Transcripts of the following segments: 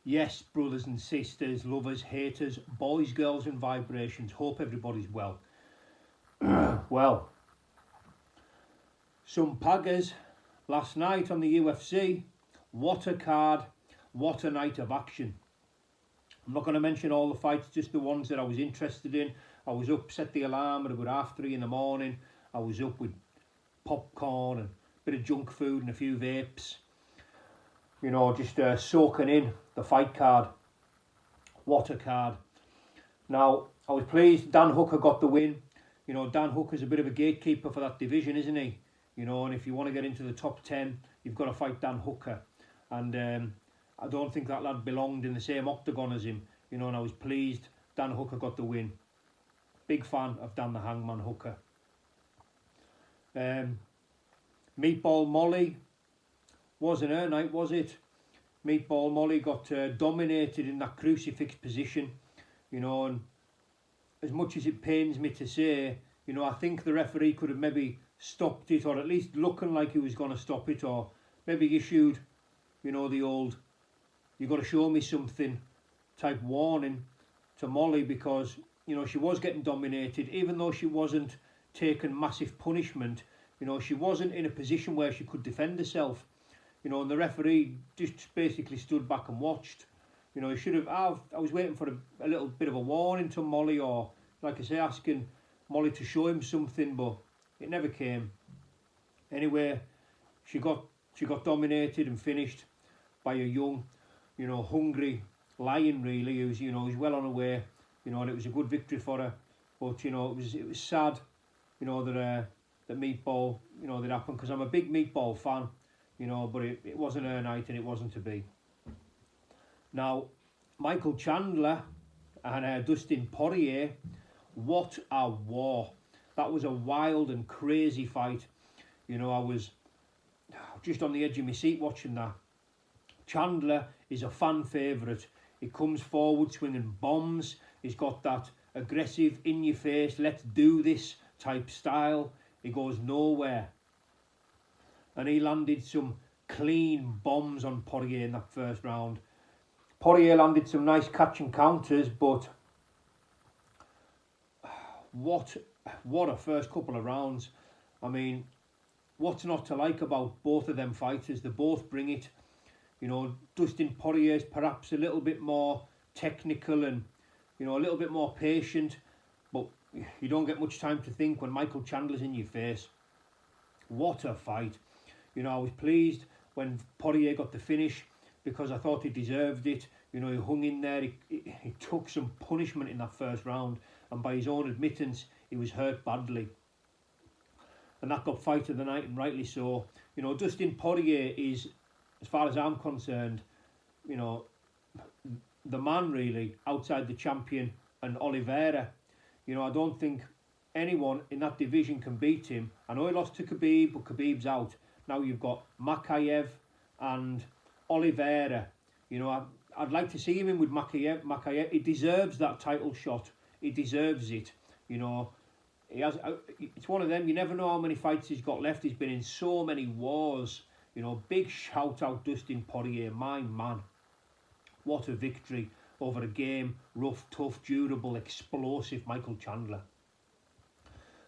Yes, brothers and sisters, lovers, haters, boys, girls and vibrations. Hope everybody's well. Well, some paggers last night on the UFC. What a card, what a night of action. I'm not going to mention all the fights, just the ones that I was interested in. I was up, set the alarm at about 3:30 in the morning. I was up with popcorn and a bit of junk food and a few vapes. You know, just soaking in the fight card. What a card. Now, I was pleased Dan Hooker got the win. You know, Dan Hooker's a bit of a gatekeeper for that division, isn't he? You know, and if you want to get into the top 10, you've got to fight Dan Hooker. And I don't think that lad belonged in the same octagon as him. You know, and I was pleased Dan Hooker got the win. Big fan of Dan the Hangman Hooker. Meatball Molly. Wasn't her night, was it? Meatball Molly got dominated in that crucifix position, you know, and as much as it pains me to say, you know, I think the referee could have maybe stopped it, or at least looking like he was going to stop it, or maybe issued, you know, the old, you got to show me something type warning to Molly, because, you know, she was getting dominated, even though she wasn't taking massive punishment, you know, she wasn't in a position where she could defend herself. You know, and the referee just basically stood back and watched. You know, he should have. I was waiting for a little bit of a warning to Molly, or like I say, asking Molly to show him something, but it never came. Anyway, she got dominated and finished by a young, you know, hungry lion really, who's, you know, who's well on her way. You know, and it was a good victory for her. But you know, it was sad, you know, that Meatball, you know, that happened, because I'm a big Meatball fan. You know, but it wasn't her night and it wasn't to be. Now, Michael Chandler and Dustin Poirier, what a war. That was a wild and crazy fight. You know, I was just on the edge of my seat watching that. Chandler is a fan favourite. He comes forward swinging bombs. He's got that aggressive, in-your-face, let's do this type style. He goes nowhere. And he landed some clean bombs on Poirier in that first round. Poirier landed some nice catch and counters, but what a first couple of rounds. I mean, what's not to like about both of them fighters? They both bring it. You know, Dustin Poirier's perhaps a little bit more technical and, you know, a little bit more patient, but you don't get much time to think when Michael Chandler's in your face. What a fight. You know, I was pleased when Poirier got the finish, because I thought he deserved it. You know, he hung in there. He took some punishment in that first round, and by his own admittance, he was hurt badly. And that got fight of the night, and rightly so. You know, Dustin Poirier is, as far as I'm concerned, you know, the man really, outside the champion and Oliveira. You know, I don't think anyone in that division can beat him. I know he lost to Khabib, but Khabib's out. Now you've got Makayev and Oliveira. You know, I'd like to see him in with Makayev. He deserves that title shot. He deserves it. You know, he has. It's one of them. You never know how many fights he's got left. He's been in so many wars. You know, big shout out Dustin Poirier, my man. What a victory over a game, rough, tough, durable, explosive Michael Chandler.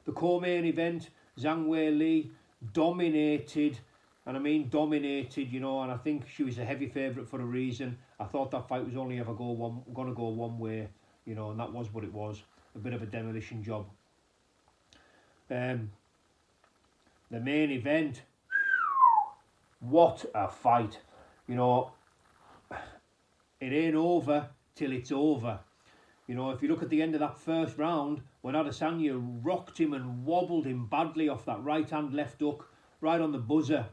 The co-main event, Zhang Weili dominated, and I mean dominated, you know, and I think she was a heavy favourite for a reason. I thought that fight was only ever going to go one way, you know, and that was what it was, a bit of a demolition job. The main event, what a fight. You know, it ain't over till it's over. You know, if you look at the end of that first round, when Adesanya rocked him and wobbled him badly off that right hand left hook, right on the buzzer.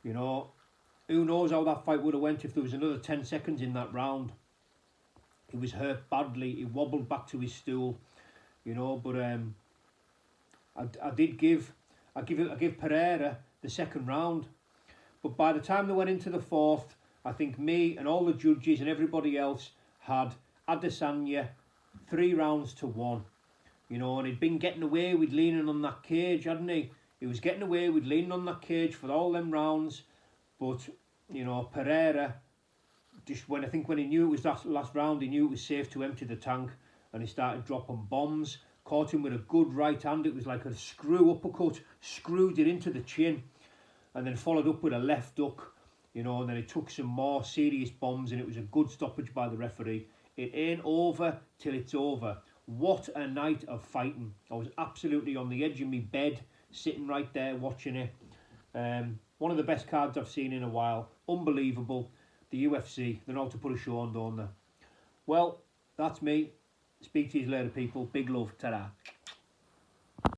You know, who knows how that fight would have went if there was another 10 seconds in that round. He was hurt badly. He wobbled back to his stool. You know, but I give Pereira the second round. But by the time they went into the fourth, I think me and all the judges and everybody else had Adesanya 3 rounds to 1. You know, and he'd been getting away with leaning on that cage, hadn't he? He was getting away with leaning on that cage for all them rounds. But, you know, Pereira just when he knew it was that last round, he knew it was safe to empty the tank, and he started dropping bombs. Caught him with a good right hand. It was like a screw uppercut, screwed it into the chin, and then followed up with a left hook, you know, and then he took some more serious bombs, and it was a good stoppage by the referee. It ain't over till it's over. What a night of fighting. I was absolutely on the edge of my bed, sitting right there watching it. One of the best cards I've seen in a while. Unbelievable. The UFC, they know how to put a show on, don't they? Well, that's me. Speak to you later, people. Big love. Ta-da.